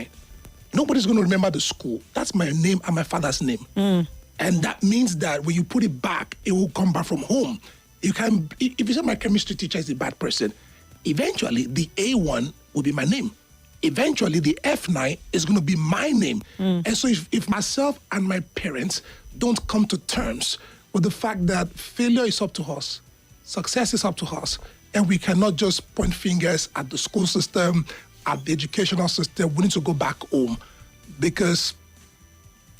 F9, nobody's going to remember the school. That's my name and my father's name. And that means that when you put it back, it will come back from home. You can, if you say my chemistry teacher is a bad person, eventually the A1 will be my name. Eventually the F9 is going to be my name. And so if myself and my parents don't come to terms with the fact that failure is up to us, success is up to us, and we cannot just point fingers at the school system, at the educational system, we need to go back home, because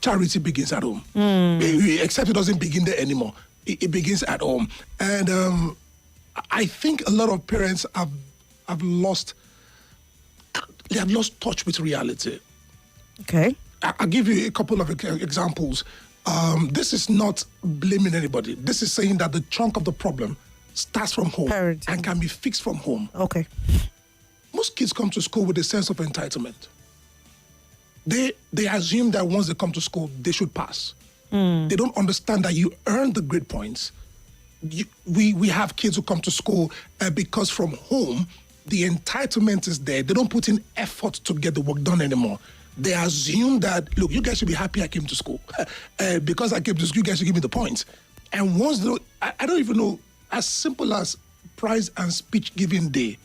charity begins at home. Except it doesn't begin there anymore. It begins at home. And I think a lot of parents have lost touch with reality. Okay. I'll give you a couple of examples. This is not blaming anybody. This is saying that the chunk of the problem starts from home and can be fixed from home. Okay. Most kids come to school with a sense of entitlement. They assume that once they come to school, they should pass. They don't understand that you earn the grade points. We have kids who come to school because from home, the entitlement is there. They don't put in effort to get the work done anymore. They assume that, look, you guys should be happy I came to school. Because I came to school, you guys should give me the points. And once, I don't even know, as simple as prize and speech giving day,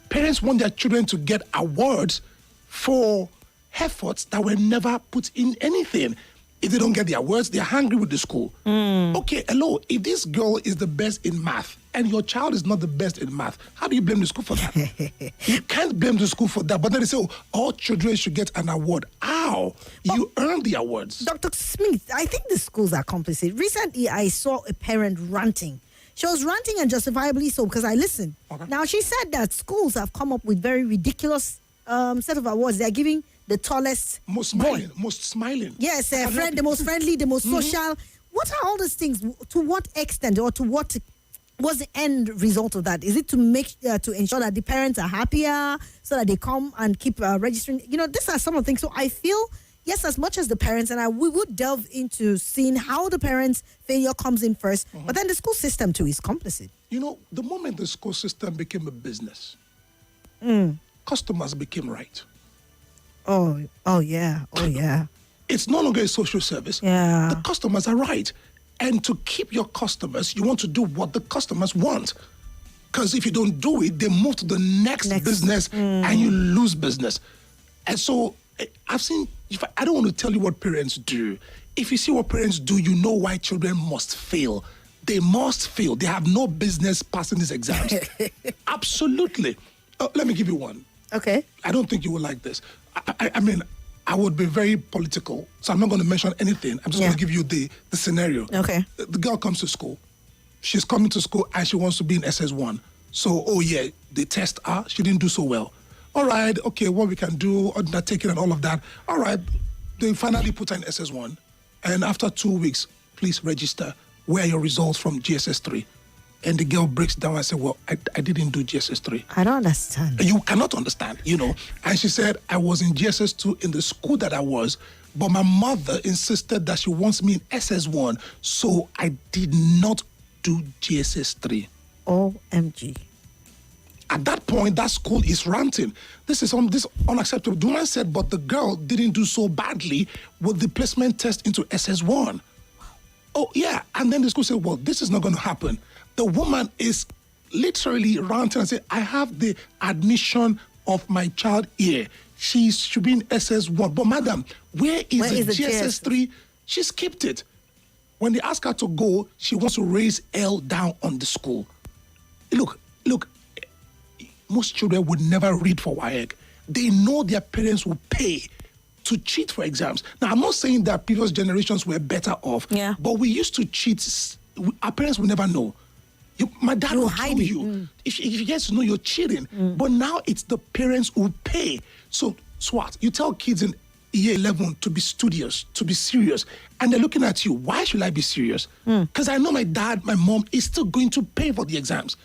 parents want their children to get awards for efforts that were never put in anything. If they don't get the awards, they're hungry with the school. Okay, hello, if this girl is the best in math and your child is not the best in math, how do you blame the school for that? You can't blame the school for that. But then they say, oh, all children should get an award. How? You earn the awards. Dr. Smith, I think the schools are complicit. Recently, I saw a parent ranting. She was ranting, and justifiably so, because I listened. Okay. Now, she said that schools have come up with very ridiculous set of awards. They're giving the tallest, most smiling. Yes, the most friendly, the most social. What are all these things? To what extent, or to what was the end result of that? Is it to make to ensure that the parents are happier, so that they come and keep registering? These are some of the things. So I feel, yes, as much as the parents, and we would delve into seeing how the parents' failure comes in first, but then the school system too is complicit. The moment the school system became a business, customers became right. Oh yeah. It's no longer a social service. Yeah. The customers are right. And to keep your customers, you want to do what the customers want. Because if you don't do it, they move to the next business and you lose business. And so I've seen, I don't want to tell you what parents do. If you see what parents do, you know why children must fail. They must fail. They have no business passing these exams. Absolutely. Let me give you one. Okay. I don't think you will like this. I mean, I would be very political, so I'm not going to mention anything. I'm just going to give you the scenario. Okay. The girl comes to school. She's coming to school and she wants to be in SS1. So, they test her. She didn't do so well. All right, okay, what we can do, undertaking and all of that. All right, they finally put her in SS1. And after 2 weeks, please register. Where are your results from GSS3? And the girl breaks down and says, well, I didn't do GSS3. I don't understand. You cannot understand, And she said, I was in GSS2 in the school that I was, but my mother insisted that she wants me in SS1, so I did not do GSS3. OMG. At that point, that school is ranting. This is unacceptable. The man said, but the girl didn't do so badly with the placement test into SS1. Oh, yeah. And then the school said, well, this is not going to happen. The woman is literally ranting and saying, I have the admission of my child here. She should be in SS1. But madam, where is the GSS3? She skipped it. When they ask her to go, she wants to raise L down on the school. Look, most children would never read for WAEC. They know their parents will pay to cheat for exams. Now, I'm not saying that previous generations were better off, but we used to cheat. Our parents will never know. My dad will tell you. If you get to know, you're cheating. But now it's the parents who pay. So, Swat, you tell kids in year 11 to be studious, to be serious, and they're looking at you. Why should I be serious? Because I know my dad, my mom is still going to pay for the exams.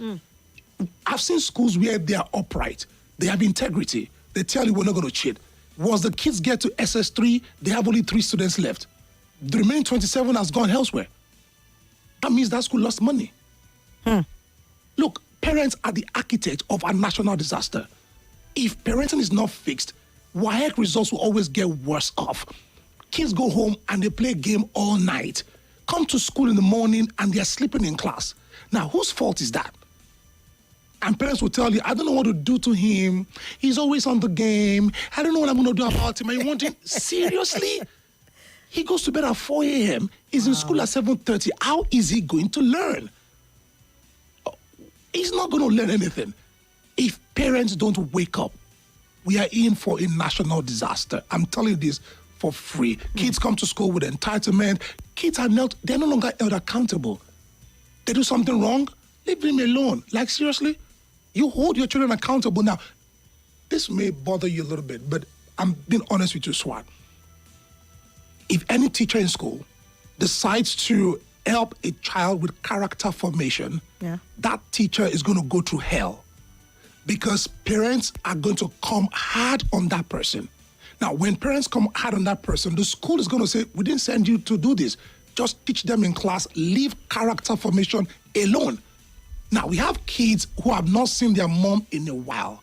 I've seen schools where they are upright. They have integrity. They tell you we're not going to cheat. Once the kids get to SS3, they have only 3 students left. The remaining 27 has gone elsewhere. That means that school lost money. Look, parents are the architect of a national disaster. If parenting is not fixed, WAEC results will always get worse off. Kids go home and they play a game all night, come to school in the morning and they're sleeping in class. Now, whose fault is that? And parents will tell you, I don't know what to do to him. He's always on the game. I don't know what I'm going to do about him. And you want him, seriously? He goes to bed at 4 a.m. He's in school at 7:30. How is he going to learn? He's not going to learn anything. If parents don't wake up, we are in for a national disaster. I'm telling you this for free. Kids come to school with entitlement. Kids are not, they're no longer held accountable. They do something wrong, leave them alone. Like, seriously? You hold your children accountable. Now, this may bother you a little bit, but I'm being honest with you, Swat. If any teacher in school decides to help a child with character formation, that teacher is going to go through hell, because parents are going to come hard on that person. Now, when parents come hard on that person, the school is going to say, we didn't send you to do this. Just teach them in class, leave character formation alone. Now, we have kids who have not seen their mom in a while.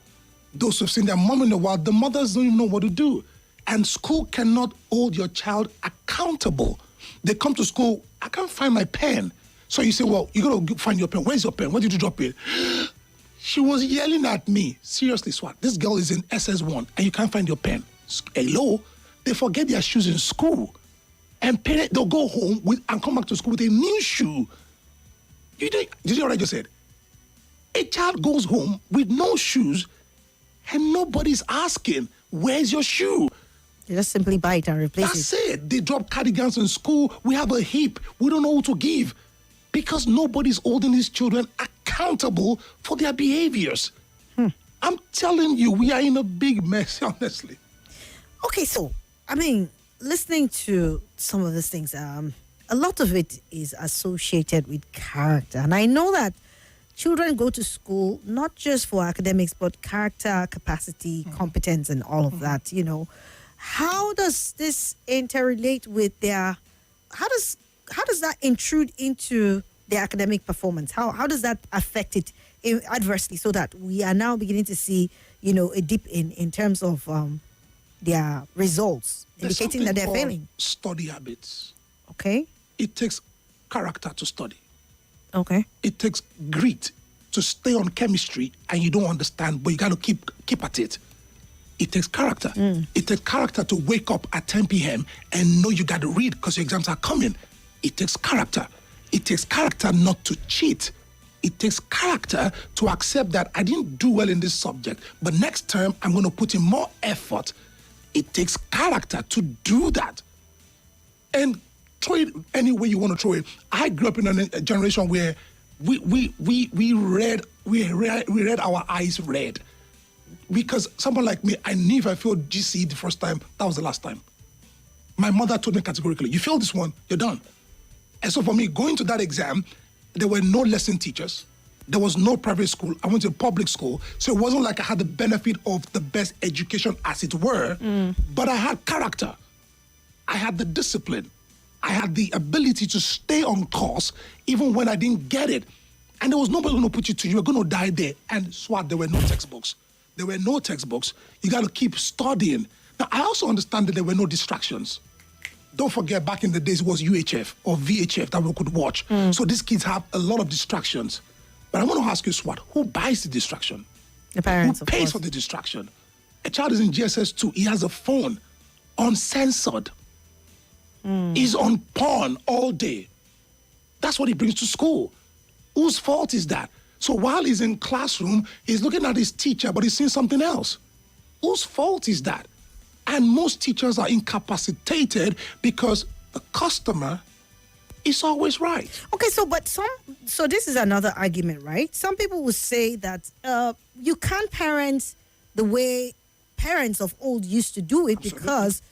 Those who've seen their mom in a while, the mothers don't even know what to do. And school cannot hold your child accountable. They come to school, I can't find my pen. So you say, well, you got to find your pen. Where's your pen? Where did you drop it? She was yelling at me. Seriously, Swat, this girl is in SS1 and you can't find your pen. Hello? They forget their shoes in school. And parents, they'll go home and come back to school with a new shoe. Did you know what I just said? A child goes home with no shoes and nobody's asking, where's your shoe? You just simply buy it and replace That's it. They drop cardigans in school. We have a heap. We don't know who to give, because nobody's holding these children accountable for their behaviors. I'm telling you, we are in a big mess, honestly. Okay, so, I mean, listening to some of these things, a lot of it is associated with character. And I know that children go to school not just for academics, but character, capacity, competence, and all of that, you know. How does this interrelate with their, how does that intrude into their academic performance? How does that affect it adversely, so that we are now beginning to see, you know, a dip in terms of their results, indicating that they're failing? Study habits. Okay. It takes character to study. Okay. It takes grit to stay on chemistry and you don't understand, but you got to keep at it. It takes character. It takes character to wake up at 10 p.m. and know you got to read because your exams are coming. It takes character. It takes character not to cheat. It takes character to accept that I didn't do well in this subject, but next term I'm going to put in more effort. It takes character to do that. And throw it any way you want to throw it. I grew up in a generation where we read our eyes red. Because someone like me, I knew if I failed GCE the first time, that was the last time. My mother told me categorically, you failed this one, you're done. And so for me, going to that exam, there were no lesson teachers. There was no private school. I went to a public school. So it wasn't like I had the benefit of the best education, as it were, but I had character. I had the discipline. I had the ability to stay on course even when I didn't get it. And there was nobody going to put you to, you were going to die there. And Swat, there were no textbooks. There were no textbooks. You got to keep studying. Now, I also understand that there were no distractions. Don't forget, back in the days, it was UHF or VHF that we could watch. So these kids have a lot of distractions. But I want to ask you, Swat, who buys the distraction? The parents, who pays for the distraction? A child is in GSS 2. He has a phone, uncensored. He's on porn all day. That's what he brings to school. Whose fault is that? So while he's in classroom, he's looking at his teacher, but he's seeing something else. Whose fault is that? And most teachers are incapacitated because the customer is always right. Okay, so this is another argument, right? Some people will say that you can't parent the way parents of old used to do it. Absolutely. Because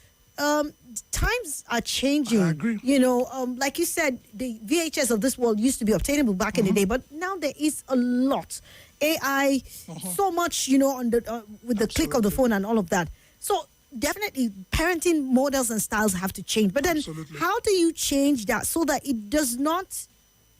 times are changing. I agree. You know, like you said, the VHS of this world used to be obtainable back in the day, but now there is a lot. AI, so much, you know, on the with the click of the phone and all of that. So definitely parenting models and styles have to change. But then how do you change that so that it does not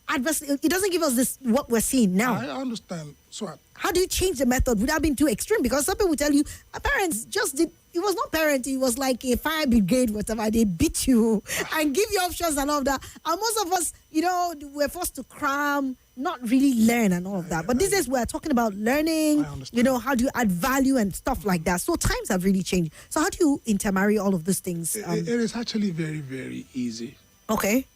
adversely, it doesn't give us this, what we're seeing now? I understand. So how do you change the method without being too extreme? Because some people will tell you, our parents just did it was not parenting, it was like a fire brigade, whatever. They beat you and give you options and all of that. And most of us, we're forced to cram, not really learn and all of that. But these days we're talking about learning, how do you add value and stuff like that. So times have really changed. So how do you intermarry all of these things? It is actually very, very easy. Okay.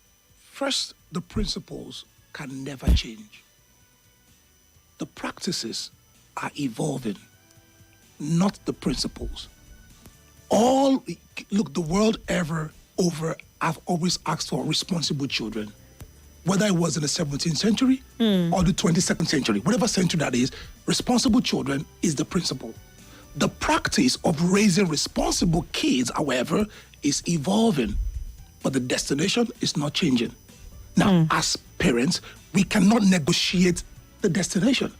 First, the principles can never change. The practices are evolving, not the principles. The world over have always asked for responsible children, whether it was in the 17th century or the 22nd century, whatever century that is, responsible children is the principle. The practice of raising responsible kids, however, is evolving, but the destination is not changing. Now, as parents, we cannot negotiate the destination.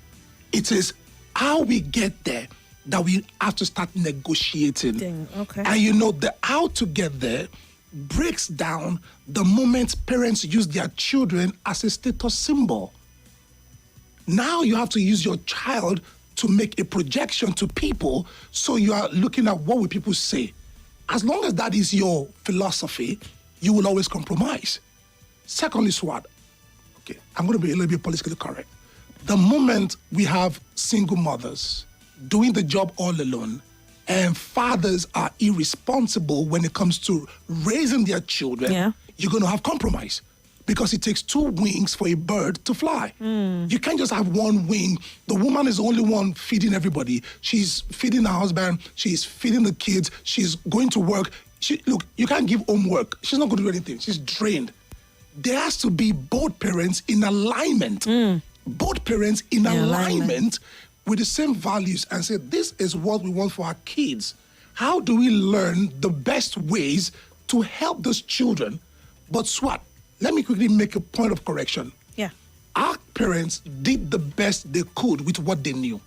It is how we get there that we have to start negotiating. Okay. And the how to get there breaks down the moment parents use their children as a status symbol. Now you have to use your child to make a projection to people, so you are looking at what will people say. As long as that is your philosophy, you will always compromise. Secondly, Swat, okay, I'm going to be a little bit politically correct. The moment we have single mothers doing the job all alone, and fathers are irresponsible when it comes to raising their children, you're going to have compromise, because it takes two wings for a bird to fly. You can't just have one wing. The woman is the only one feeding everybody. She's feeding her husband. She's feeding the kids. She's going to work. Look, you can't give homework. She's not going to do anything. She's drained. There has to be both parents in alignment. Both parents in alignment with the same values, and say, this is what we want for our kids. How do we learn the best ways to help those children? But Swat, let me quickly make a point of correction. Yeah. Our parents did the best they could with what they knew.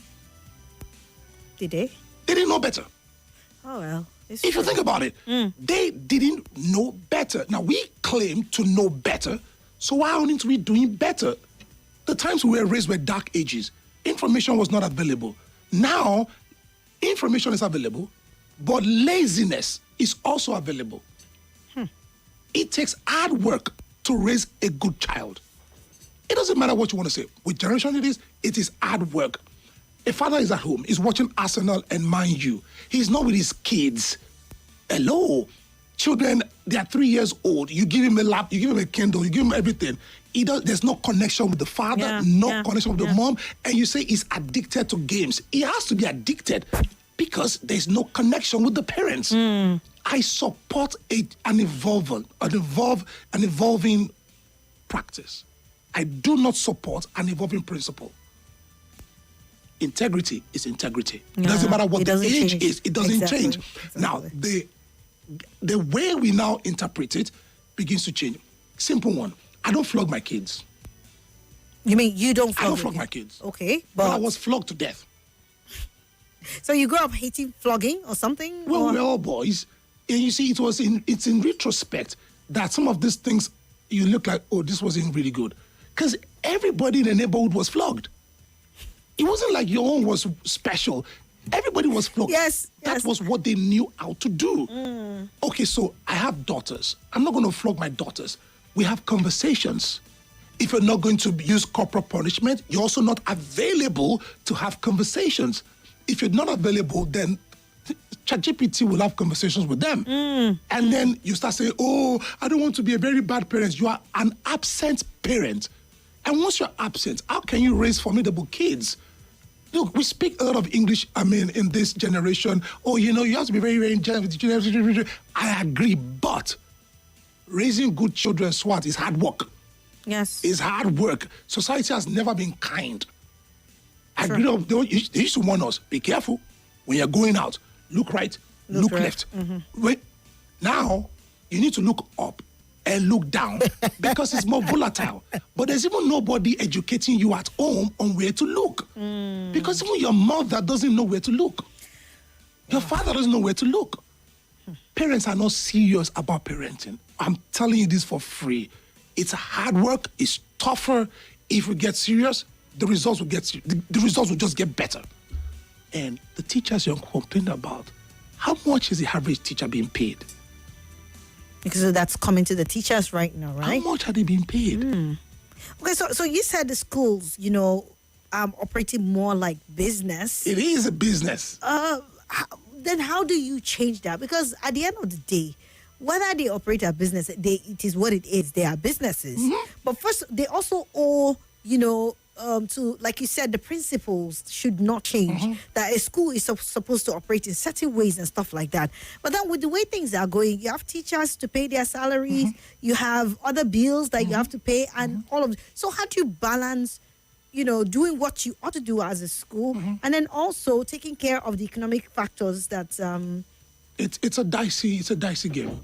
Did they? They didn't know better. Oh, well. If you think about it, they didn't know better. Now, we claim to know better, so why aren't we doing better? The times we were raised were dark ages. Information was not available. Now, information is available, but laziness is also available. It takes hard work to raise a good child. It doesn't matter what you want to say. Which generation it is hard work. A father is at home, he's watching Arsenal and mind you, he's not with his kids. Hello. Children, they are 3 years old. You give him a lap, you give him a Kindle, you give him everything. There's no connection with the father, connection with the mom, and you say he's addicted to games. He has to be addicted because there's no connection with the parents. I support an evolving practice. I do not support an evolving principle. Integrity is integrity. It doesn't matter what the age is. It doesn't change. Exactly. Now, the way we now interpret it begins to change. Simple one. I don't flog my kids. You mean you don't flog? I don't flog my kids. Okay. But I was flogged to death. So you grew up hating flogging or something? Well, we're all boys. And you see, it's in retrospect that some of these things, you look like, oh, this wasn't really good. Because everybody in the neighborhood was flogged. It wasn't like your own was special. Everybody was flogged. Yes. That was what they knew how to do. Okay, so I have daughters. I'm not going to flog my daughters. We have conversations. If you're not going to use corporal punishment, you're also not available to have conversations. If you're not available, then ChatGPT will have conversations with them. And then you start saying, oh, I don't want to be a very bad parent. You are an absent parent. And once you're absent, how can you raise formidable kids? Look, we speak a lot of English, in this generation. Oh, you have to be very, very gentle. I agree, but raising good children, Swat, is hard work. Yes. It's hard work. Society has never been kind. I grew up, they used to warn us, be careful when you're going out. Look right, look left. Wait, now, you need to look up and look down because it's more volatile. But there's even nobody educating you at home on where to look. Because even your mother doesn't know where to look. Your father doesn't know where to look. Parents are not serious about parenting. I'm telling you this for free. It's hard work. It's tougher. If we get serious, the results will just get better. And the teachers you're complaining about, How much is the average teacher being paid? Because that's coming to the teachers right now, right? How much are they being paid? Okay, so you said the schools, operating more like business. It is a business. Then how do you change that? Because at the end of the day, whether they operate a business, it is what it is. They are businesses. But first, they also owe, to, like you said, the principles should not change. That a school is supposed to operate in certain ways and stuff like that. But then with the way things are going, you have teachers to pay their salaries, you have other bills that you have to pay, and all of it. So how do you balance, doing what you ought to do as a school, and then also taking care of the economic factors that... It's a dicey game,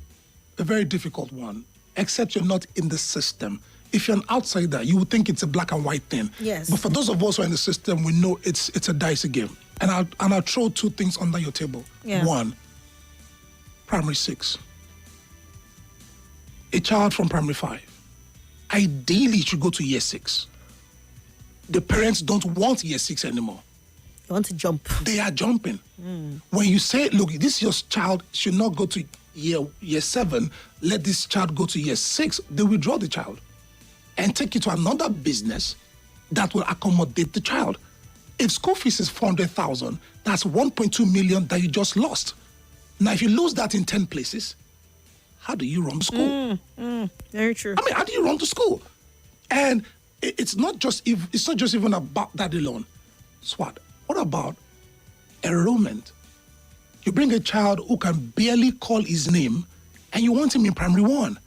a very difficult one, except you're not in the system. If you're an outsider, you would think it's a black and white thing. Yes. But for those of us who are in the system, we know it's a dicey game. And I'll throw two things under your table. Yeah. One, primary 6. A child from primary 5, ideally should go to year 6. The parents don't want year 6 anymore. You want to jump. They are jumping. When you say, look, this your child should not go to year 7, let this child go to year 6, they withdraw the child and take it to another business that will accommodate the child. If school fees is 400,000, that's 1.2 million that you just lost. Now, if you lose that in 10 places, how do you run the school? Very true. I mean, how do you run the school? And it's not just even about that alone. Swat, what about enrollment? You bring a child who can barely call his name and you want him in primary 1.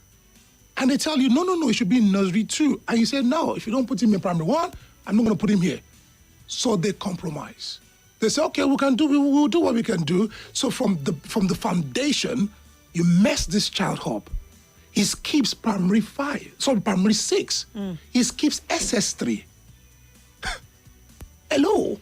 And they tell you, no, he should be in nursery 2. And you say, no, if you don't put him in primary 1, I'm not going to put him here. So they compromise. They say, okay, we'll do what we can do. So from the foundation, you mess this child up. He skips primary 6. He skips SS3. Hello.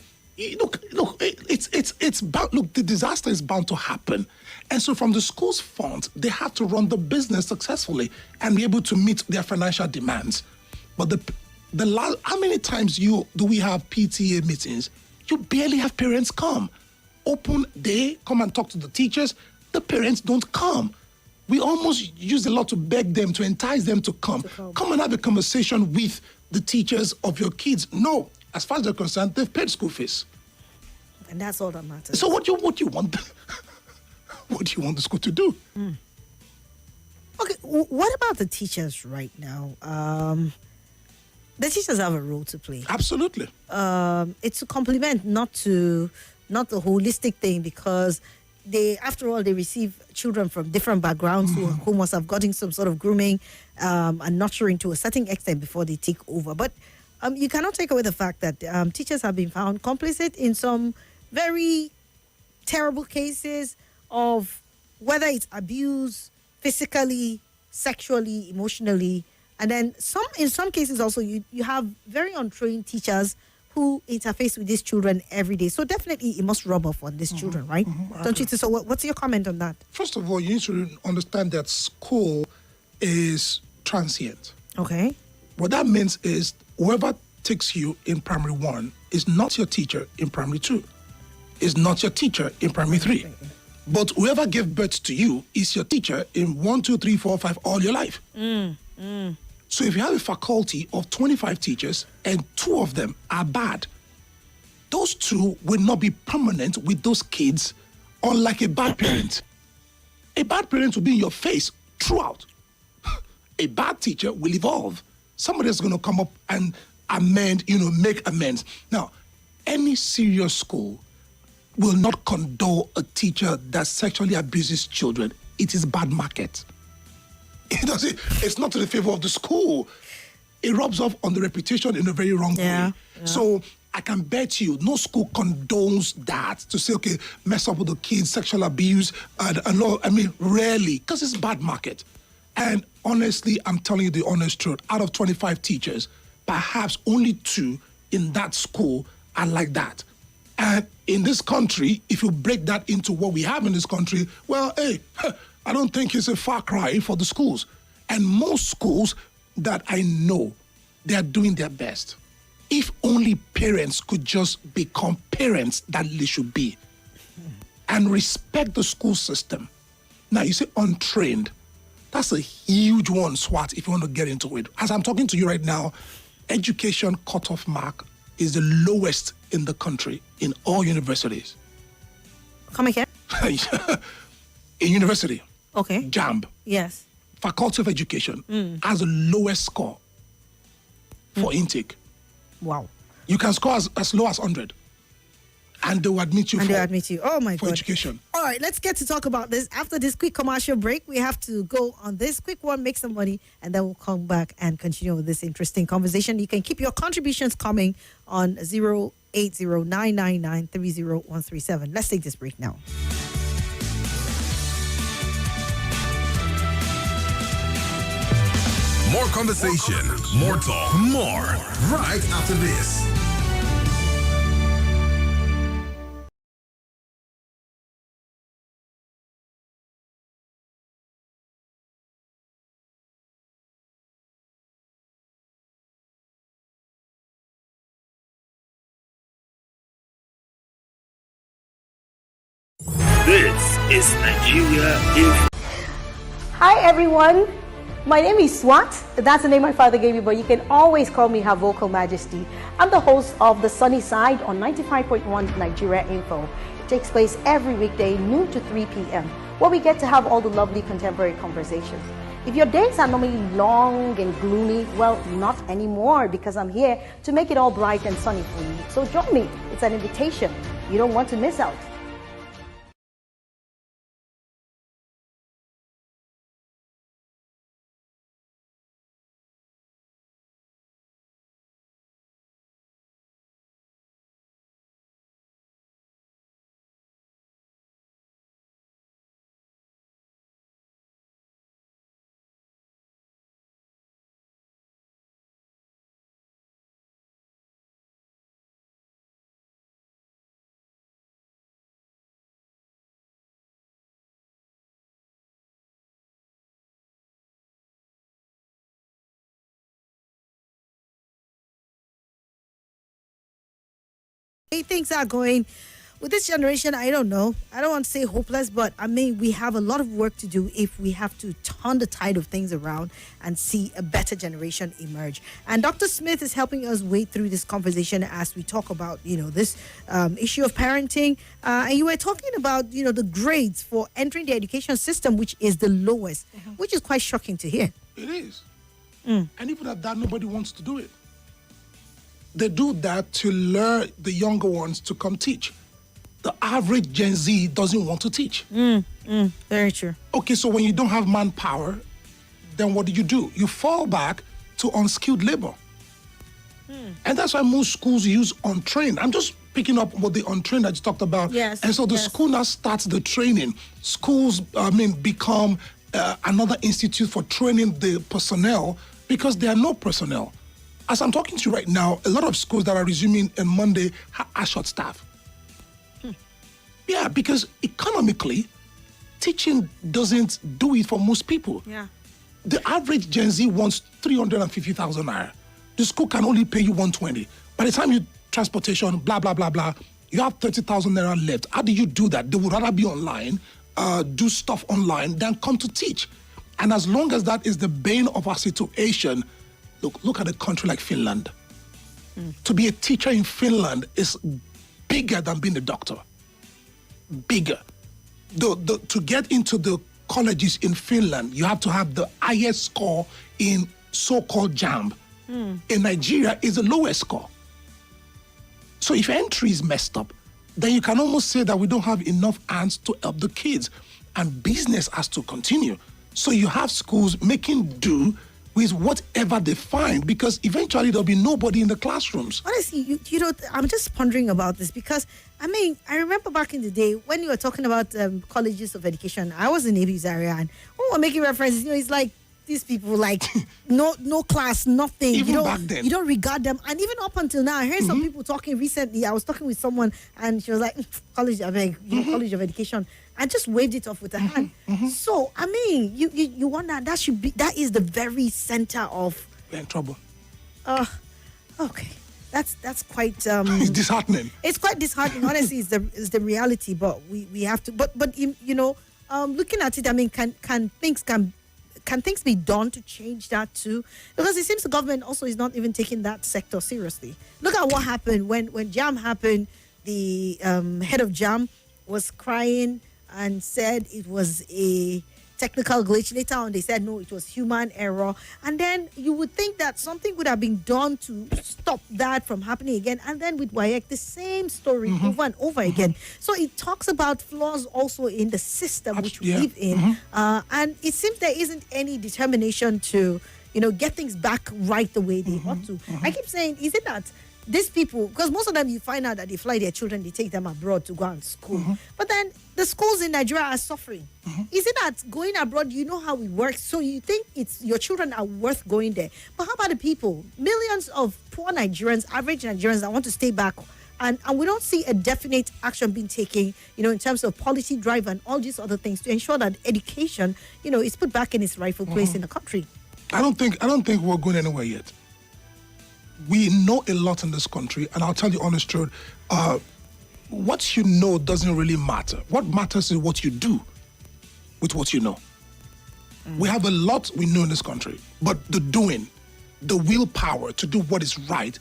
Look, it's bound. Look, the disaster is bound to happen. And so from the school's fund, they have to run the business successfully and be able to meet their financial demands. But how many times do we have PTA meetings? You barely have parents come. Open day, come and talk to the teachers. The parents don't come. We almost use a lot to beg them, to entice them to come. Come and have a conversation with the teachers of your kids. No, as far as they're concerned, they've paid school fees. And that's all that matters. So what do you want? What do you want the school to do? Okay, what about the teachers right now? The teachers have a role to play. Absolutely. It's a compliment, not the holistic thing, because after all, they receive children from different backgrounds who must have gotten some sort of grooming and nurturing to a certain extent before they take over. But you cannot take away the fact that teachers have been found complicit in some very terrible cases of whether it's abuse, physically, sexually, emotionally, and then in some cases also you have very untrained teachers who interface with these children every day. So definitely it must rub off on these children, right? Don't you think so? What's your comment on that? First of all, you need to understand that school is transient. Okay. What that means is whoever takes you in primary 1 is not your teacher in primary 2, is not your teacher in primary 3. But whoever gave birth to you is your teacher in 1, 2, 3, 4, 5 all your life. So if you have a faculty of 25 teachers and 2 of them are bad, those 2 will not be permanent with those kids, unlike a bad parent. A bad parent will be in your face throughout. A bad teacher will evolve. Somebody is going to come up and make amends. Now, any serious school will not condone a teacher that sexually abuses children. It is bad market. It's not to the favor of the school. It rubs off on the reputation in a very wrong way. Yeah. So I can bet you no school condones that, to say, okay, mess up with the kids, sexual abuse, and all. I mean, rarely, because it's bad market. And honestly, I'm telling you the honest truth. Out of 25 teachers, perhaps only 2 in that school are like that. And in this country, if you break that into what we have in this country, well, hey, I don't think it's a far cry for the schools. And most schools that I know, they are doing their best. If only parents could just become parents that they should be. and respect the school system. Now, you say untrained. That's a huge one, Swat, if you want to get into it. As I'm talking to you right now, education cutoff mark is the lowest in the country in all universities. Come again? In university, Okay. JAMB, Yes. Faculty of Education, has the lowest score for intake. Wow. You can score as low as 100, and they will admit you And for, they admit you. Oh my for God. education. All right, let's get to talk about this. After this quick commercial break, we have to go on this quick one, make some money, and then we'll come back and continue with this interesting conversation. You can keep your contributions coming on 080-999-30137. Let's take this break now. More conversation, more talk, more right after this. This is Nigeria in. Hi everyone, my name is Swat. That's the name my father gave me, but you can always call me Her Vocal Majesty. I'm the host of The Sunny Side on 95.1 Nigeria Info. It takes place every weekday, noon to 3 p.m., where we get to have all the lovely contemporary conversations. If your days are normally long and gloomy, well, not anymore, because I'm here to make it all bright and sunny for you. So join me. It's an invitation. You don't want to miss out. Things are going with this generation. I don't know. I don't want to say hopeless, but I mean, we have a lot of work to do if we have to turn the tide of things around and see a better generation emerge. And Dr. Smith is helping us wade through this conversation as we talk about, this issue of parenting. And you were talking about, the grades for entering the education system, which is the lowest, which is quite shocking to hear. It is. And even at that, nobody wants to do it. They do that to lure the younger ones to come teach. The average Gen Z doesn't want to teach. Very true. Okay, so when you don't have manpower, then what do? You fall back to unskilled labor. And that's why most schools use untrained. I'm just picking up what the untrained that you talked about. Yes, And so the school now starts the training. Schools, become another institute for training the personnel because there are no personnel. As I'm talking to you right now, a lot of schools that are resuming on Monday are short staff. Yeah, because economically, teaching doesn't do it for most people. Yeah. The average Gen Z wants 350,000 naira. The school can only pay you 120. By the time you transportation, blah, blah, blah, blah, you have 30,000 naira left. How do you do that? They would rather be online, do stuff online than come to teach. And as long as that is the bane of our situation, look at a country like Finland. To be a teacher in Finland is bigger than being a doctor. Bigger. To get into the colleges in Finland, you have to have the highest score in so-called JAMB. In Nigeria, is the lowest score. So if entry is messed up, then you can almost say that we don't have enough hands to help the kids, and business has to continue. So you have schools making do with whatever they find, because eventually there'll be nobody in the classrooms. Honestly, I'm just pondering about this because, I remember back in the day when you were talking about colleges of education, I was in AB's area, and when we're making references, it's like these people, like, no class, nothing. Even back then. You don't regard them. And even up until now, I heard some people talking recently. I was talking with someone, and she was like, college of education. I just waved it off with a hand. So, you wonder, that is the very center of... We're in trouble. Okay. that's quite It's disheartening. it's quite disheartening. Honestly, it's the reality. But we have to. But looking at it, I mean, can things be done to change that too? Because it seems the government also is not even taking that sector seriously. Look at what happened when JAM happened. The head of JAM was crying and said it was a technical glitch. Later on, they said no, it was human error. And then you would think that something would have been done to stop that from happening again. And then with WAEC, the same story over and over again. So it talks about flaws also in the system which we live in. And it seems there isn't any determination to, get things back right the way they ought to. I keep saying, is it that these people, because most of them you find out that they fly their children, they take them abroad to go and school. But then the schools in Nigeria are suffering. Is it that going abroad, you know how it works, so you think it's your children are worth going there? But how about the people? Millions of poor Nigerians, average Nigerians that want to stay back, and we don't see a definite action being taken, in terms of policy drive and all these other things to ensure that education, is put back in its rightful place in the country. I don't think we're going anywhere yet. We know a lot in this country, and I'll tell you honest truth, what you know doesn't really matter. What matters is what you do with what you know. We have a lot we know in this country, but the doing, the willpower to do what is right,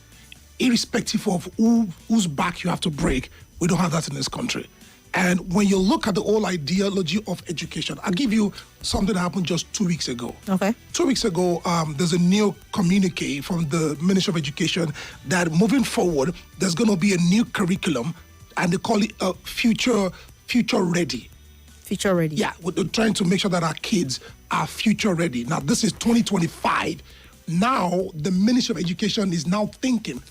irrespective of whose back you have to break, we don't have that in this country. And when you look at the whole ideology of education, I'll give you something that happened just 2 weeks ago. Okay. 2 weeks ago, there's a new communique from the Ministry of Education that moving forward, there's going to be a new curriculum, and they call it future ready. Future ready. Yeah, we're trying to make sure that our kids are future ready. Now, this is 2025. Now, the Ministry of Education is now thinking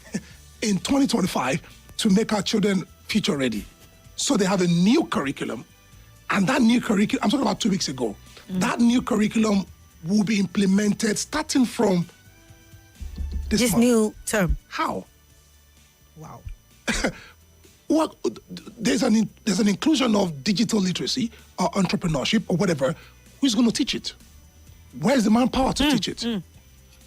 in 2025 to make our children future ready. So they have a new curriculum, and that new curriculum, I'm talking about 2 weeks ago, that new curriculum will be implemented starting from this month. New term. How? Wow. Well, there's an inclusion of digital literacy or entrepreneurship or whatever. Who's going to teach it? Where's the manpower to teach it?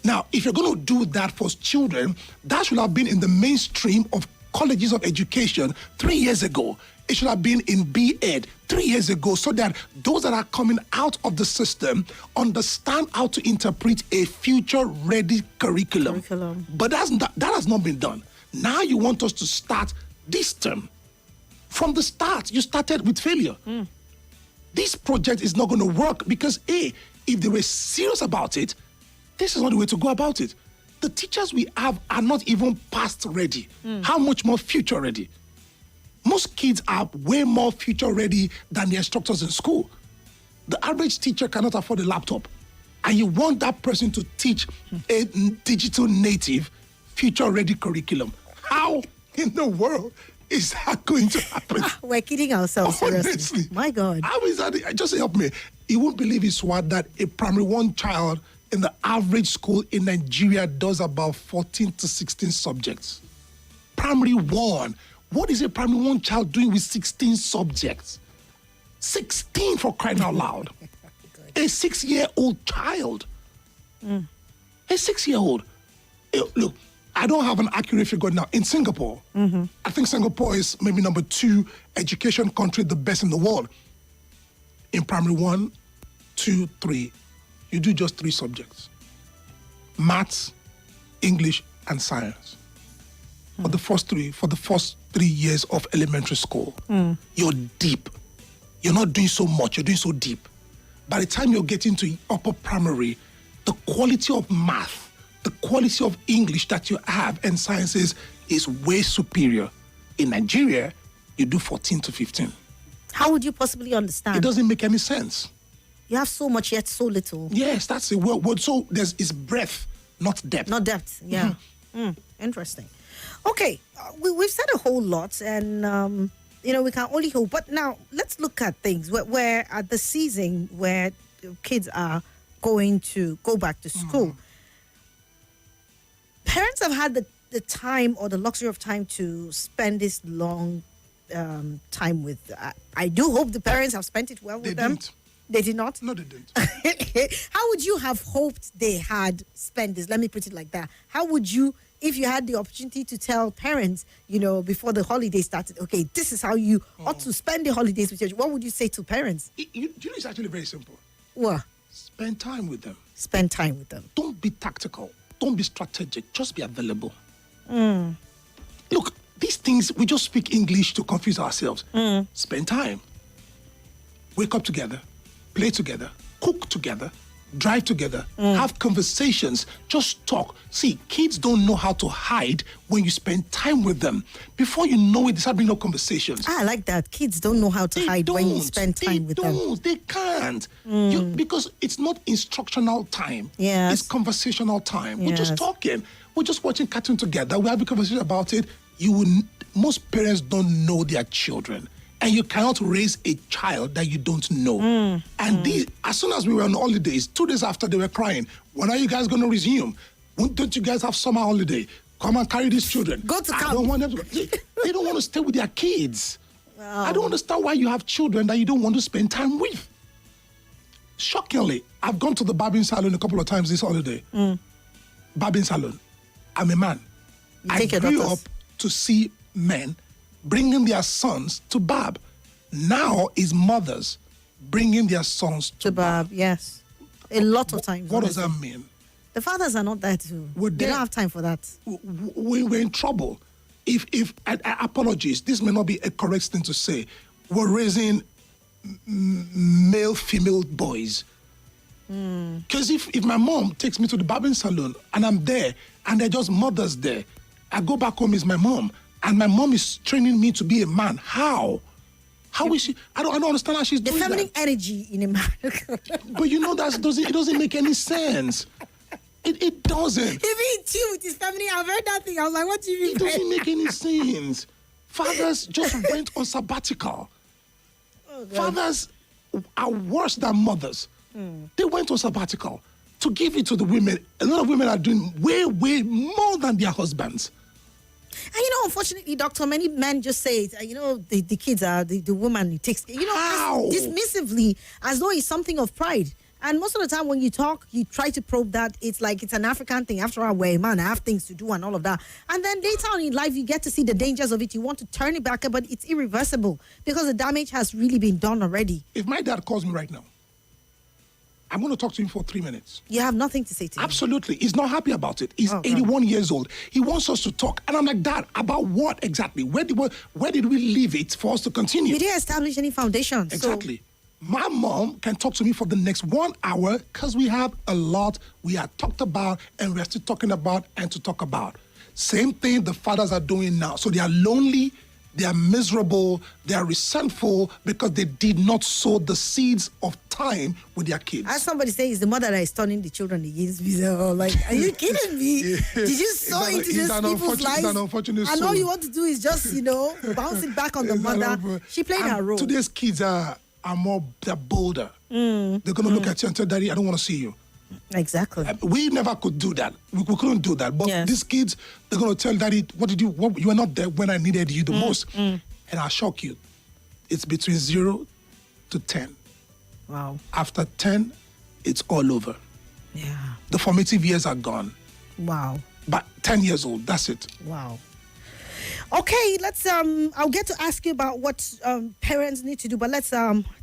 Now, if you're going to do that for children, that should have been in the mainstream of colleges of education 3 years ago. It should have been in B.Ed 3 years ago, so that those that are coming out of the system understand how to interpret a future-ready curriculum. But that has not been done. Now you want us to start this term. From the start, you started with failure. This project is not going to work because, if they were serious about it, this is not the way to go about it. The teachers we have are not even past ready. How much more future ready? Most kids are way more future ready than the instructors in school. The average teacher cannot afford a laptop. And you want that person to teach a digital native future ready curriculum. How in the world is that going to happen? We're kidding ourselves, seriously. Honestly. My God. How is that? Just help me. You won't believe it, Swat, that a primary one child in the average school in Nigeria does about 14 to 16 subjects. Primary one. What is a primary one child doing with 16 subjects? 16 for crying out loud. A 6-year-old child. A 6-year-old. Look, I don't have an accurate figure now. In Singapore, I think Singapore is maybe number 2 education country, the best in the world. In primary 1, 2, 3, you do just 3 subjects. Maths, English, and science. For the first 3 years of elementary school, you're deep. You're not doing so much, you're doing so deep. By the time you're getting to upper primary, the quality of math, the quality of English that you have and sciences is way superior. In Nigeria, you do 14 to 15. How would you possibly understand? It doesn't make any sense. You have so much yet so little. Yes, that's it. Well, so it's breadth, not depth. Not depth, yeah. Interesting. Okay, we've said a whole lot, and we can only hope. But now let's look at things. We're at the season where kids are going to go back to school. Parents have had the time or the luxury of time to spend this long time with. I do hope the parents have spent it well with them. Didn't. They did not? No, they didn't. How would you have hoped they had spent this? Let me put it like that. How would you if you had the opportunity to tell parents, before the holiday started, okay, this is how you ought to spend the holidays with your children, what would you say to parents? It's actually very simple. What? Spend time with them. Spend time with them. Don't be tactical. Don't be strategic. Just be available. Look, these things, we just speak English to confuse ourselves. Spend time. Wake up together. Play together. Cook together. Drive together. Have conversations. Just talk. See, kids don't know how to hide when you spend time with them. Before you know it, they start bringing up conversations. I like that. Kids don't know how to hide when you spend time with them. They can't. Because it's not instructional time. Yes. It's conversational time. We're just Yes. talking. We're just watching cartoon together. We're having a conversation about it. Most parents don't know their children. And you cannot raise a child that you don't know. And as soon as we were on holidays, 2 days after, they were crying, when are you guys going to resume? Don't you guys have summer holiday? Come and carry these children. Go to I camp. don't want them to go. They don't want to stay with their kids. I don't understand why you have children that you don't want to spend time with. Shockingly, I've gone to the barbing salon a couple of times this holiday. Barbing salon. I'm a man. I take your grew daughters. up to see men bringing their sons to barb. Now is mothers bringing their sons to To Bob, yes. A lot of times. What does that honestly. mean? The fathers are not there too. Would They they- don't have time for that. We're in trouble. If apologies, this may not be a correct thing to say. We're raising male, female boys. Because if my mom takes me to the barbing salon and I'm there and they're just mothers there, I go back home, is my mom, and my mom is training me to be a man. How? How is she? I don't understand how she's The doing feminine that. energy in a man. But it doesn't make any sense. It doesn't. He being chill with his family. I've heard that thing. I was like, what do you mean? It doesn't make any sense. Fathers just went on sabbatical. Fathers are worse than mothers. They went on sabbatical to give it to the women. A lot of women are doing way, way more than their husbands. And unfortunately, doctor, many men just say, the kids are the woman who takes, How? dismissively, as though it's something of pride. And most of the time when you talk, you try to probe that it's like it's an African thing. After all, we're a man, I have things to do and all of that. And then later on in life, you get to see the dangers of it. You want to turn it back, but it's irreversible because the damage has really been done already. If my dad calls me right now, I'm going to talk to him for 3 minutes. You have nothing to say to him. Absolutely. He's not happy about it. He's Oh, 81 years old. He wants us to talk. And I'm like, Dad, about what exactly? Where did we leave it for us to continue? We didn't establish any foundation. Exactly. My mom can talk to me for the next 1 hour because we have a lot we have talked about and we're still talking about and to talk about. Same thing the fathers are doing now. So they are lonely, they are miserable, they are resentful because they did not sow the seeds of time with their kids. As somebody says, it's the mother that is turning the children against me. So, like, are you kidding me? Did you sow It's into an these people's unfortunate- lives? it's an unfortunate And all soul. you want to do is just, bounce it back on the mother. She played her role. Today's kids they're bolder. They're going to look at you and tell Daddy, I don't want to see you. Exactly. We never could do that. We couldn't do that. But Yes. these kids, they're going to tell Daddy, you were not there when I needed you the most. And I'll shock you. It's between 0 to 10. Wow. After 10, it's all over. Yeah. The formative years are gone. Wow. But 10 years old, that's it. Wow. Okay, let's I'll get to ask you about what parents need to do, but let's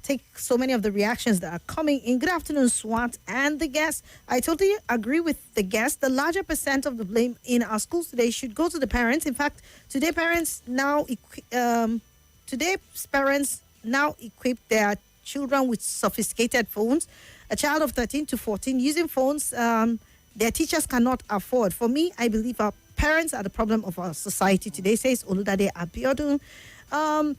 take so many of the reactions that are coming in. Good afternoon, Swat and the guest. I totally agree with the guest. The larger percent of the blame in our schools today should go to the parents. In fact, today's parents now equip their children with sophisticated phones. A child of 13 to 14 using phones their teachers cannot afford. For me, I believe our parents are the problem of our society today, says Oludade Abiodun.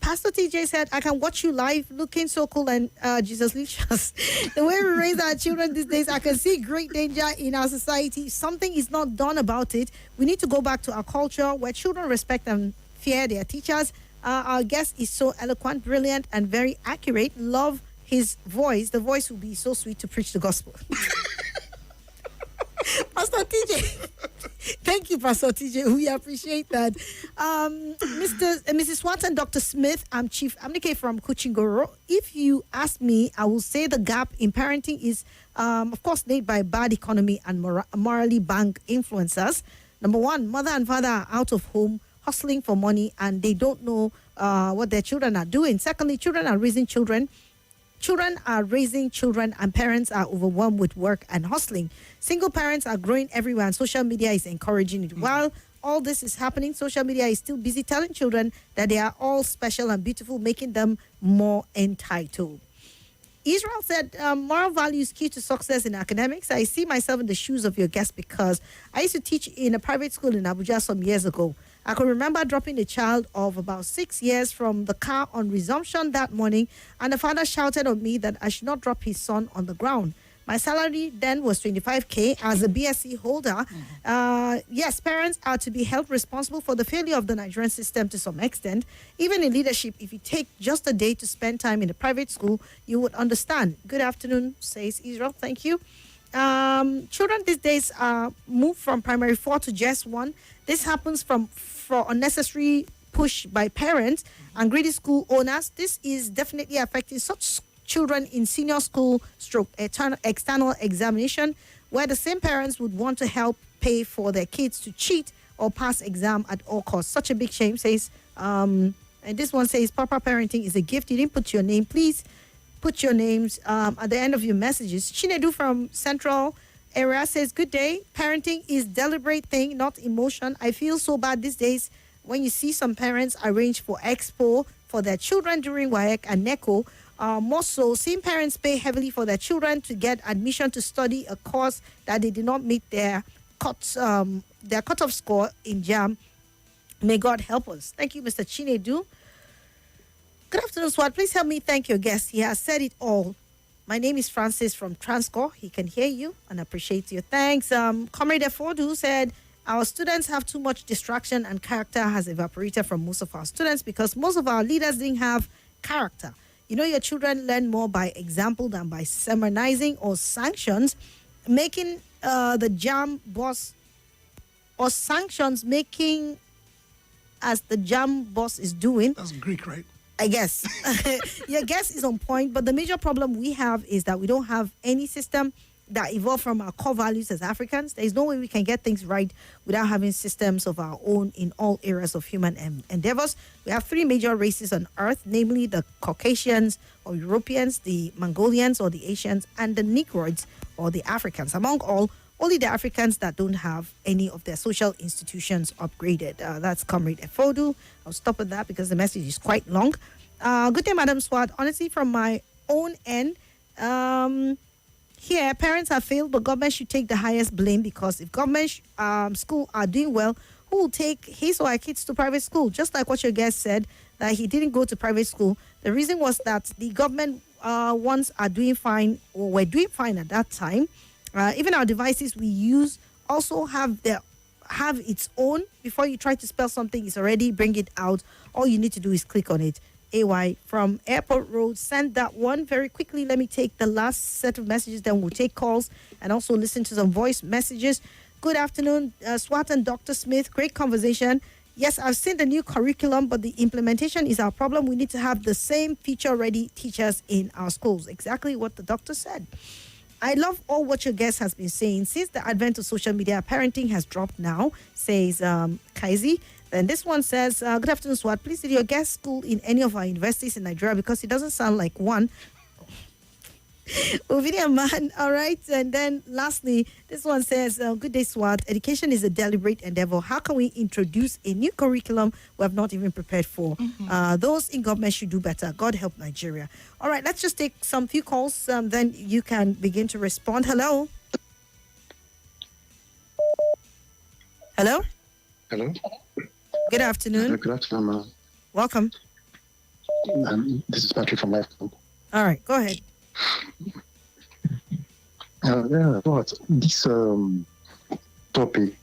Pastor TJ said, I can watch you live looking so cool and Jesus licious. The way we raise our children these days, I can see great danger in our society. If something is not done about it, we need to go back to our culture where children respect and fear their teachers. Our guest is so eloquent, brilliant, and very accurate. Love his voice. The voice will be so sweet to preach the gospel. Pastor TJ. Thank you, Pastor TJ. We appreciate that. Mrs. Swat and Dr. Smith, I'm Chief Amnike from Kuchingoro. If you ask me, I will say the gap in parenting is, of course, made by bad economy and morally bank influencers. Number one, mother and father are out of home, hustling for money, and they don't know what their children are doing. Secondly, children are raising children. Children are raising children, and parents are overwhelmed with work and hustling. Single parents are growing everywhere, and social media is encouraging it. While all this is happening, social media is still busy telling children that they are all special and beautiful, making them more entitled. Israel said, moral values key to success in academics. I see myself in the shoes of your guest because I used to teach in a private school in Abuja some years ago. I can remember dropping a child of about 6 years from the car on resumption that morning, and the father shouted on me that I should not drop his son on the ground. My salary then was 25K as a BSc holder. Yes, parents are to be held responsible for the failure of the Nigerian system to some extent. Even in leadership, if you take just a day to spend time in a private school, you would understand. Good afternoon, says Israel. Thank you. Children these days are moved from primary 4 to just 1. This happens for unnecessary push by parents and greedy school owners. This is definitely affecting such children in senior school stroke external examination, where the same parents would want to help pay for their kids to cheat or pass exam at all costs. Such a big shame, says, and this one says, proper parenting is a gift. You didn't put your name. Please put your names at the end of your messages. Chinedu from Central Area says, good day. Parenting is deliberate thing, not emotion. I feel so bad these days when you see some parents arrange for expo for their children during WAEC and NECO. More so, seeing parents pay heavily for their children to get admission to study a course that they did not meet their cutoff score in JAM. May God help us. Thank you, Mr. Chinedu. Good afternoon, Swat. Please help me thank your guest. He has said it all. My name is Francis from Transcore. He can hear you and appreciate your thanks. Comrade Efodu said, our students have too much distraction and character has evaporated from most of our students because most of our leaders didn't have character. You know, your children learn more by example than by sermonizing or sanctions, making the JAM boss or sanctions making as the JAM boss is doing. That's Greek, right? I guess. Your guess is on point, but the major problem we have is that we don't have any system that evolved from our core values as Africans. There is no way we can get things right without having systems of our own in all areas of human endeavors. We have 3 major races on Earth, namely the Caucasians or Europeans, the Mongolians or the Asians, and the Negroids or the Africans. Among all, only the Africans that don't have any of their social institutions upgraded. That's Comrade Efodu. I'll stop at that because the message is quite long. Good day, Madam Swat. Honestly, from my own end, here, parents have failed, but government should take the highest blame because if government school are doing well, who will take his or her kids to private school? Just like what your guest said, that he didn't go to private school. The reason was that the government ones are doing fine or were doing fine at that time. Even our devices we use also have its own. Before you try to spell something, it's already bring it out. All you need to do is click on it. AY from Airport Road, send that one very quickly. Let me take the last set of messages, then we'll take calls and also listen to some voice messages. Good afternoon, Swat and Dr. Smith. Great conversation. Yes, I've seen the new curriculum, but the implementation is our problem. We need to have the same feature-ready teachers in our schools. Exactly what the doctor said. I love all what your guest has been saying. Since the advent of social media, parenting has dropped now, says Kaizi. Then this one says, good afternoon, Swat. Please, did your guest school in any of our universities in Nigeria? Because it doesn't sound like one. Ovidia man, all right. And then lastly, this one says, good day, Swat. Education is a deliberate endeavor. How can we introduce a new curriculum we have not even prepared for? Those in government should do better. God help Nigeria. All right, let's just take some few calls. Then you can begin to respond. Hello? Hello? Hello? Good afternoon. Good afternoon. Welcome. This is Patrick from Life. All right, go ahead. But this topic,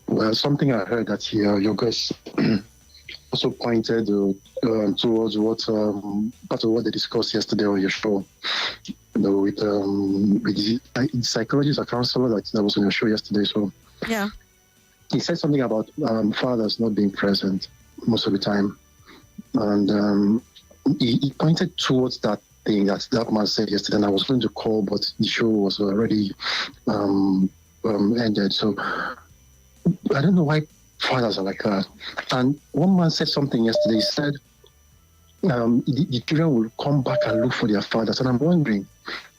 well, something I heard that your guys also pointed towards what part of what they discussed yesterday on your show. With the psychologist or counselor that was on your show yesterday. So yeah, he said something about fathers not being present most of the time, and he pointed towards that thing that man said yesterday. And I was going to call, but the show was already ended. So I don't know why fathers are like that. And one man said something yesterday. He said the children will come back and look for their fathers. And I'm wondering,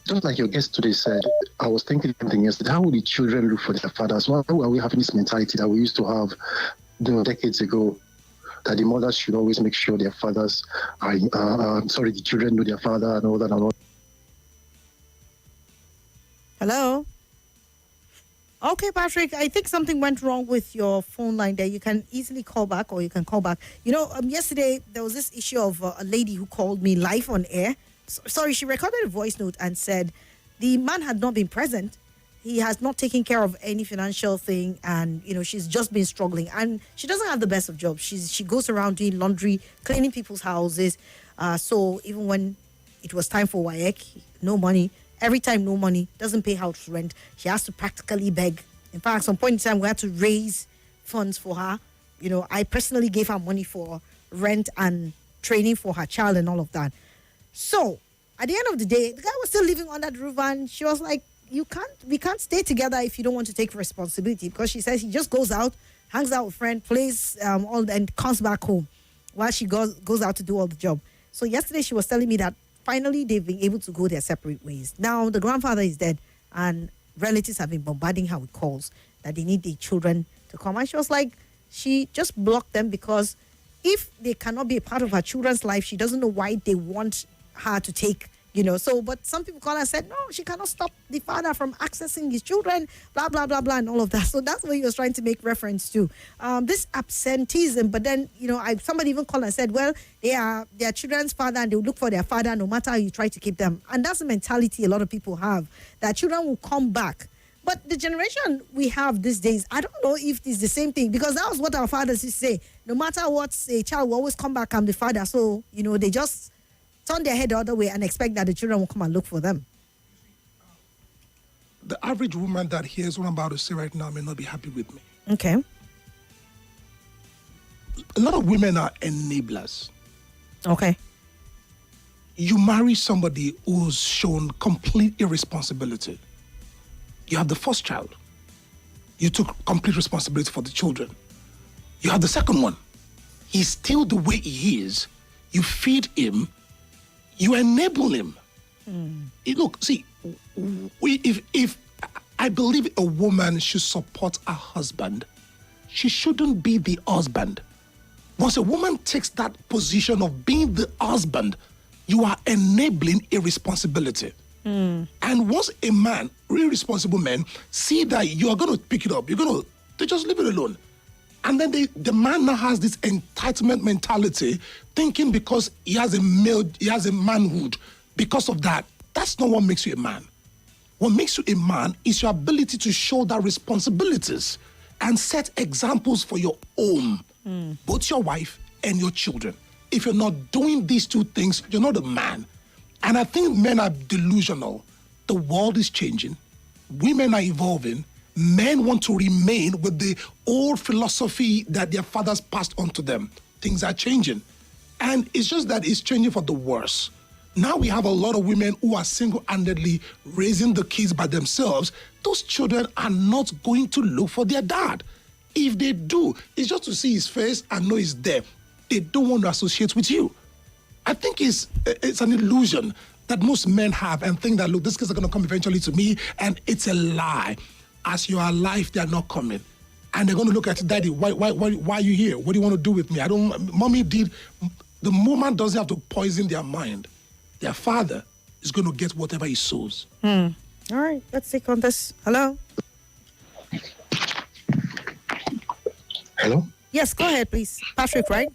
just like your guest today said, I was thinking something yesterday. How will the children look for their fathers? Why are we having this mentality that we used to have decades ago? That the mothers should always make sure their fathers are, the children know their father and all that and all. Hello? Okay, Patrick, I think something went wrong with your phone line there. You can easily call back or you can call back. Yesterday there was this issue of a lady who called me live on air. Sorry, she recorded a voice note and said the man had not been present. He has not taken care of any financial thing, and she's just been struggling, and she doesn't have the best of jobs. She goes around doing laundry, cleaning people's houses. So even when it was time for WAEC, no money. Every time no money, doesn't pay house rent. She has to practically beg. In fact, at some point in time, we had to raise funds for her. I personally gave her money for rent and training for her child and all of that. So at the end of the day, the guy was still living under the roof, and she was like, we can't stay together if you don't want to take responsibility, because she says he just goes out, hangs out with friends, plays and comes back home while she goes out to do all the job. So yesterday she was telling me that finally they've been able to go their separate ways. Now the grandfather is dead, and relatives have been bombarding her with calls that they need the children to come. And she was like, she just blocked them, because if they cannot be a part of her children's life, she doesn't know why they want her to take. But some people call and said, no, she cannot stop the father from accessing his children, blah, blah, blah, blah, and all of that. So that's what he was trying to make reference to. This absenteeism, but then, somebody even called and said, well, they are their children's father and they will look for their father no matter how you try to keep them. And that's the mentality a lot of people have, that children will come back. But the generation we have these days, I don't know if it's the same thing, because that was what our fathers used to say. No matter what, a child will always come back, I'm the father. So, they just turn their head the other way and expect that the children will come and look for them. The average woman that hears what I'm about to say right now may not be happy with me. Okay. A lot of women are enablers. Okay. You marry somebody who's shown complete irresponsibility. You have the first child. You took complete responsibility for the children. You have the second one. He's still the way he is. You feed him. You enable him. Look, see, if I believe a woman should support her husband, she shouldn't be the husband. Once a woman takes that position of being the husband, you are enabling irresponsibility. And once a man, irresponsible man, see that you are going to pick it up, they just leave it alone. And then the man now has this entitlement mentality, thinking because he has a manhood. Because of that, that's not what makes you a man. What makes you a man is your ability to shoulder responsibilities and set examples for your own, both your wife and your children. If you're not doing these two things, you're not a man. And I think men are delusional. The world is changing. Women are evolving. Men want to remain with the old philosophy that their fathers passed on to them. Things are changing. And it's just that it's changing for the worse. Now we have a lot of women who are single-handedly raising the kids by themselves. Those children are not going to look for their dad. If they do, it's just to see his face and know he's there. They don't want to associate with you. I think it's an illusion that most men have and think that, look, these kids are going to come eventually to me, and it's a lie. As you are alive, they are not coming. And they're going to look at Daddy, why are you here? What do you want to do with me? Mommy did. The woman doesn't have to poison their mind. Their father is going to get whatever he sows. All right, let's take on this. Hello? Hello? Yes, go ahead, please. Patrick, right?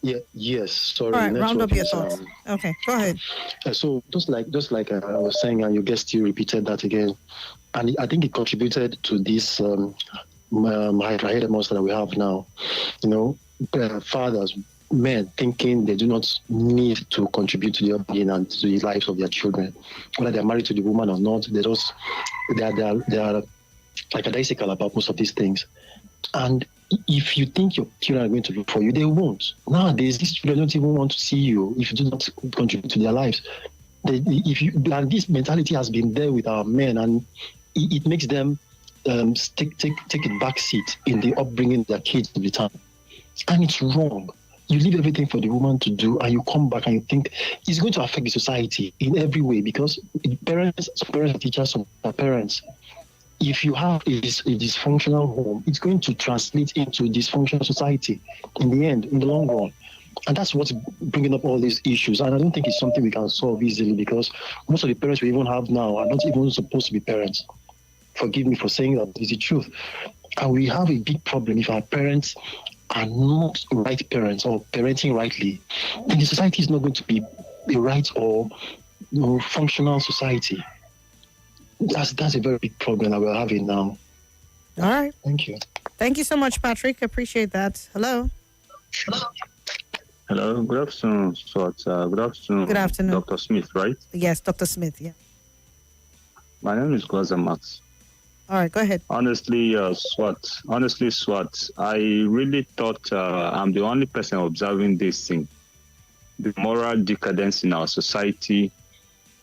Yeah, yes, sorry. All right, round up your network is, thoughts. Okay, go ahead. So just like I was saying, and your guest still repeated that again, and I think it contributed to this hyper monster that we have now. Fathers, men thinking they do not need to contribute to the upbringing and to the lives of their children, whether they're married to the woman or not. They are lackadaisical about most of these things. And if you think your children are going to look for you, they won't. Nowadays, these children don't even want to see you if you do not contribute to their lives. And this mentality has been there with our men, and it makes them take a back seat in the upbringing of their kids every time. And it's wrong. You leave everything for the woman to do, and you come back and you think it's going to affect the society in every way, because parents are teachers, some are parents. If you have a dysfunctional home, it's going to translate into a dysfunctional society in the end, in the long run. And that's what's bringing up all these issues. And I don't think it's something we can solve easily, because most of the parents we even have now are not even supposed to be parents. Forgive me for saying that, it's the truth. And we have a big problem if our parents are not right parents or parenting rightly. Then the society is not going to be a right or functional society. That's a very big problem that we're having now. All right. Thank you. Thank you so much, Patrick. Appreciate that. Hello. Hello, good afternoon, Swat. Good afternoon. Good afternoon. Dr. Smith, right? Yes, Dr. Smith. Yeah. My name is Gwaza Max. All right, go ahead. Honestly, Swat, I really thought I'm the only person observing this thing. The moral decadence in our society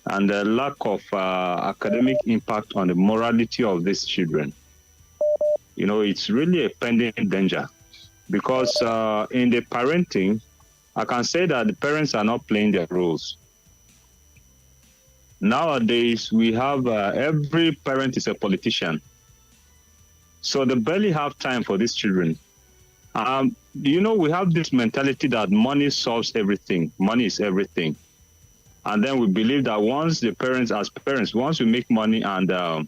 and the lack of academic impact on the morality of these children. You know, it's really a pending danger, because in the parenting, I can say that the parents are not playing their roles. Nowadays, we have every parent is a politician. So they barely have time for these children. You know, we have this mentality that money solves everything. Money is everything. And then we believe that once the parents, as parents, once we make money and are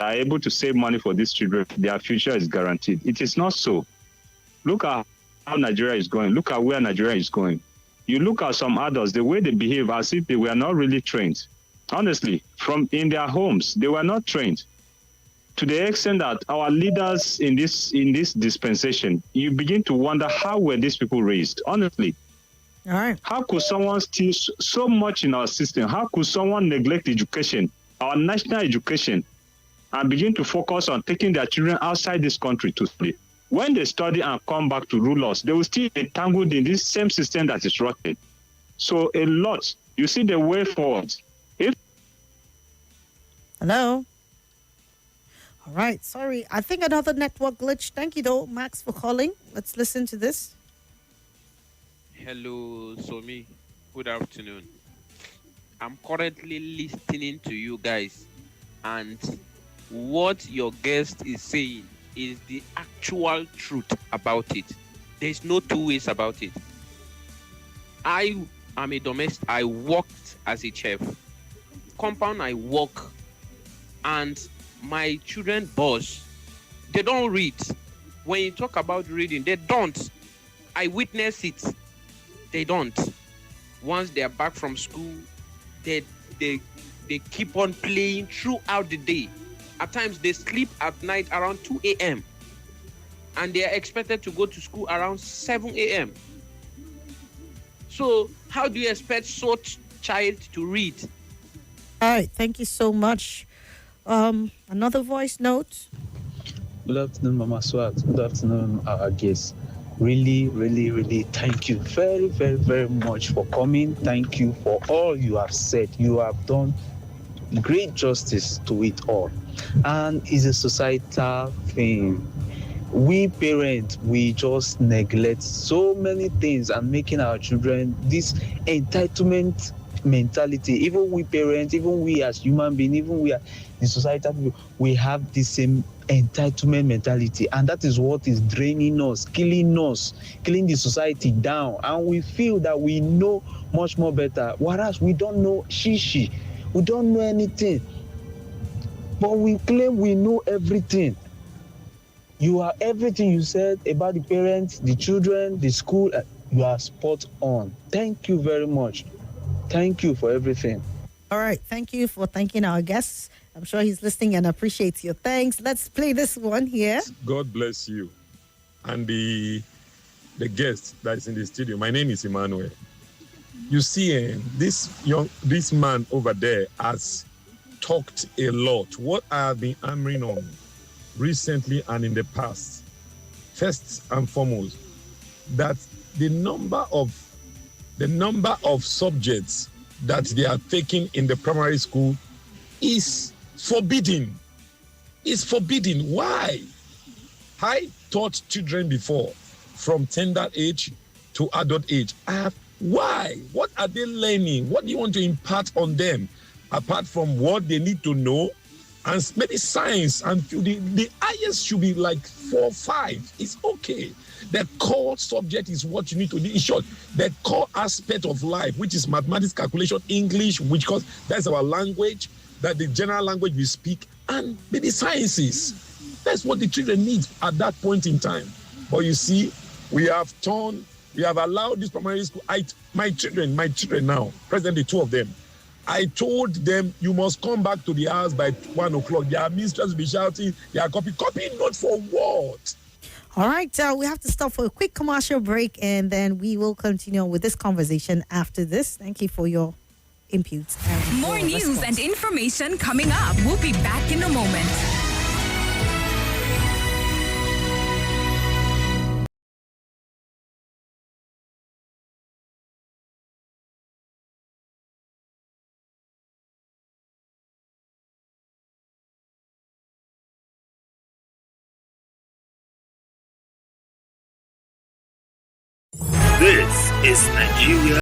able to save money for these children, their future is guaranteed. It is not so. Look at how Nigeria is going. Look at where Nigeria is going. You look at some adults, the way they behave as if they were not really trained. Honestly, from in their homes, they were not trained. To the extent that our leaders in this dispensation, you begin to wonder, how were these people raised? Honestly. All right. How could someone steal so much in our system? How could someone neglect education, our national education, and begin to focus on taking their children outside this country to study? When they study and come back to rule us, they will still be entangled in this same system that is rotten. So a lot, you see the way forward. Hello. All right. Sorry. I think another network glitch. Thank you, though, Max, for calling. Let's listen to this. Hello, Somi. Good afternoon. I'm currently listening to you guys, and what your guest is saying is the actual truth about it. There's no two ways about it. I am a domestic. I worked as a chef. Compound I work, and my children boss, they don't read. When you talk about reading, they don't. I witness it. They don't. Once they are back from school, they keep on playing throughout the day. At times they sleep at night around 2 a.m. and they are expected to go to school around 7 a.m. So how do you expect such child to read? All right. Thank you so much. Another voice note. Good afternoon, Mama Swat. Good afternoon, our guests. Really, really, really thank you very, very, very much for coming. Thank you for all you have said. You have done great justice to it all. And it's a societal thing. We parents, we just neglect so many things and making our children this entitlement mentality. Even we parents, even we as human beings, even we as the societal people, we have the same entitlement mentality, and that is what is draining us, killing the society down. And we feel that we know much more better, whereas we don't know shishi, we don't know anything, but we claim we know everything. You are everything you said about the parents, the children, the school. You are spot on. Thank you very much. Thank you for everything. All right. Thank you for thanking our guests. I'm sure he's listening and appreciates your thanks. Let's play this one here. God bless you. And the guest that is in the studio, my name is Emmanuel. You see, this man over there has talked a lot. What I have been hammering on recently and in the past, first and foremost, that the number of subjects that they are taking in the primary school is forbidden. It's forbidden. Why? I taught children before from tender age to adult age. Why? What are they learning? What do you want to impart on them apart from what they need to know? And maybe science, and the highest should be like 4 or 5. It's okay. The core subject is what you need to do. In short, the core aspect of life, which is mathematics, calculation, English, which because that's our language, that the general language we speak, and maybe sciences. That's what the children need at that point in time. But you see, we have allowed this primary school. My children now, presently 2 of them, I told them, you must come back to the house by 1 o'clock. Their mistress will be shouting, they are copying not for what? All right, we have to stop for a quick commercial break, and then we will continue with this conversation after this. Thank you for your inputs. More news and information coming up. We'll be back in a moment. This is Nigeria